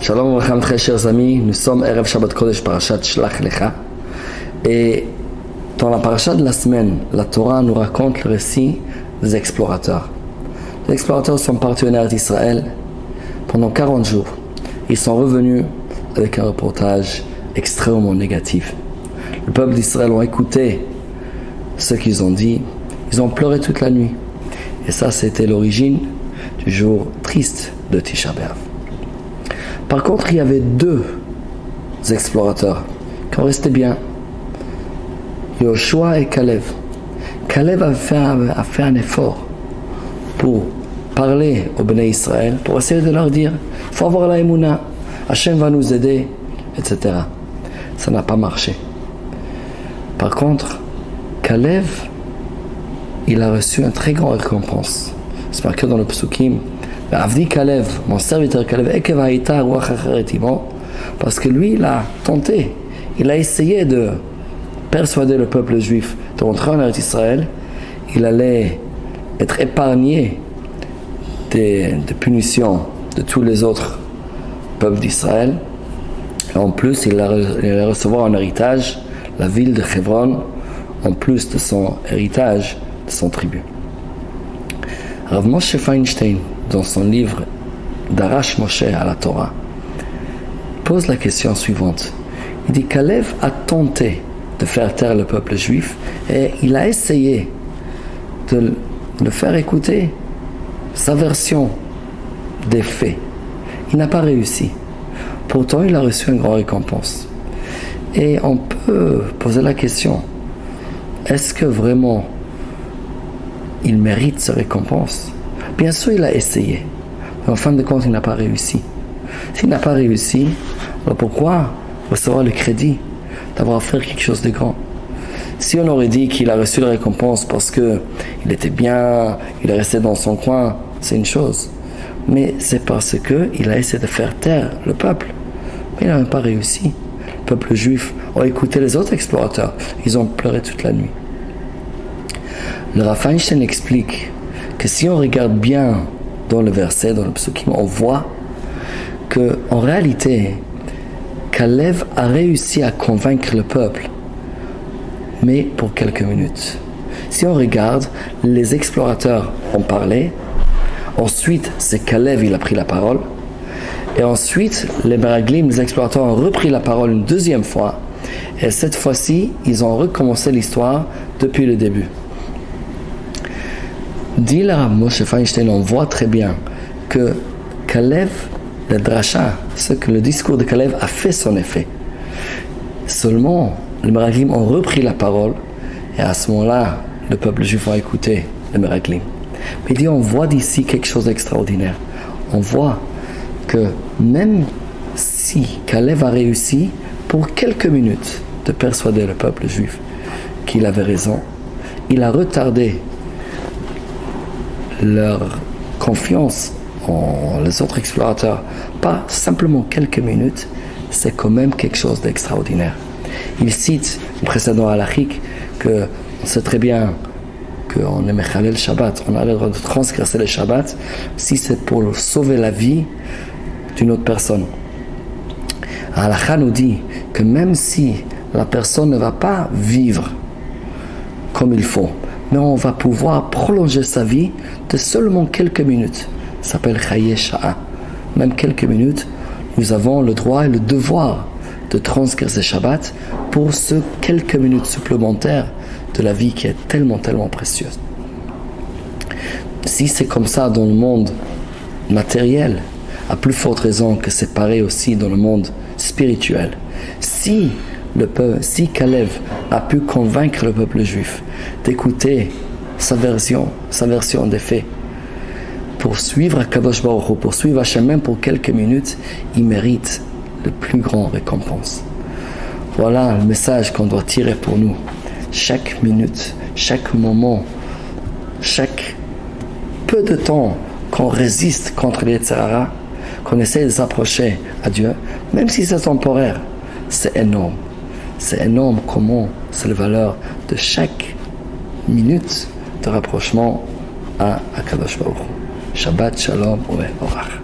Shalom Racham, très chers amis, nous sommes Erev Shabbat Kodesh Parashat Shlach Lecha. Et dans la parasha de la semaine, la Torah nous raconte le récit des explorateurs. Les explorateurs sont partis en Eretz Israël pendant 40 jours. Ils sont revenus avec un reportage extrêmement négatif. Le peuple d'Israël a écouté ce qu'ils ont dit. Ils ont pleuré toute la nuit. Et ça, c'était l'origine du jour triste de Tisha B'Av. Par contre, il y avait deux explorateurs qui ont resté bien. Yoshua et Caleb. Caleb a fait un effort pour parler aux Bnei Israël, pour essayer de leur dire il faut avoir la Emouna, Hachem va nous aider, etc. Ça n'a pas marché. Par contre, Caleb, il a reçu une très grande récompense. C'est marqué dans le Psukim. Avdi Caleb, mon serviteur Caleb, parce que lui, il a tenté, il a essayé de persuader le peuple juif de rentrer en Eretz Israël. Il allait être épargné des punitions de tous les autres peuples d'Israël. Et en plus, il allait recevoir en héritage la ville de Hebron, en plus de son héritage, de son tribut. Rav Moshe Feinstein, dans son livre d'Arash Moshe à la Torah, pose la question suivante. Il dit Caleb a tenté de faire taire le peuple juif et il a essayé de le faire écouter sa version des faits. Il n'a pas réussi. Pourtant, il a reçu une grande récompense. Et on peut poser la question, est-ce que vraiment il mérite cette récompense? Bien sûr, il a essayé, mais en fin de compte, il n'a pas réussi. S'il n'a pas réussi, alors pourquoi recevoir le crédit d'avoir fait quelque chose de grand? Si on aurait dit qu'il a reçu la récompense parce qu'il était bien, il est resté dans son coin, c'est une chose. Mais c'est parce qu'il a essayé de faire taire le peuple. Mais il n'a même pas réussi. Le peuple juif a écouté les autres explorateurs. Ils ont pleuré toute la nuit. Le Rav Feinstein explique que si on regarde bien dans le verset, dans le psukim, on voit qu'en réalité, Caleb a réussi à convaincre le peuple, mais pour quelques minutes. Si on regarde, les explorateurs ont parlé, ensuite c'est Caleb, il a pris la parole, et ensuite les Meraglim, les explorateurs ont repris la parole une deuxième fois, et cette fois-ci, ils ont recommencé l'histoire depuis le début. Dit le Rav Moshe Feinstein, on voit très bien que Caleb, le drasha, ce que le discours de Caleb a fait son effet. Seulement, les Meraglim ont repris la parole et à ce moment-là, le peuple juif a écouté les Meraglim. Mais il dit, on voit d'ici quelque chose d'extraordinaire. On voit que même si Caleb a réussi pour quelques minutes de persuader le peuple juif qu'il avait raison, il a retardé leur confiance en les autres explorateurs, pas simplement quelques minutes, c'est quand même quelque chose d'extraordinaire. Il cite le précédent halachique que on sait très bien qu'on est mechalel Shabbat, on a le droit de transgresser le Shabbat si c'est pour sauver la vie d'une autre personne. Halakha nous dit que même si la personne ne va pas vivre comme il faut, mais on va pouvoir prolonger sa vie de seulement quelques minutes. Ça s'appelle Chaye Sha'a. Même quelques minutes, nous avons le droit et le devoir de transgresser Shabbat pour ce quelques minutes supplémentaires de la vie qui est tellement, tellement précieuse. Si c'est comme ça dans le monde matériel, à plus forte raison que c'est pareil aussi dans le monde spirituel. Si Caleb a pu convaincre le peuple juif d'écouter sa version des faits, pour suivre Kadosh Baruch Hu, pour suivre Hachem même pour quelques minutes, il mérite le plus grand récompense. Voilà le message qu'on doit tirer pour nous. Chaque minute, chaque moment, chaque peu de temps qu'on résiste contre les Yetzirah, qu'on essaie de s'approcher à Dieu, même si c'est temporaire, c'est énorme. C'est énorme comment c'est la valeur de chaque minute de rapprochement à Kadosh Baruch Hu. Shabbat Shalom U'Mevorach.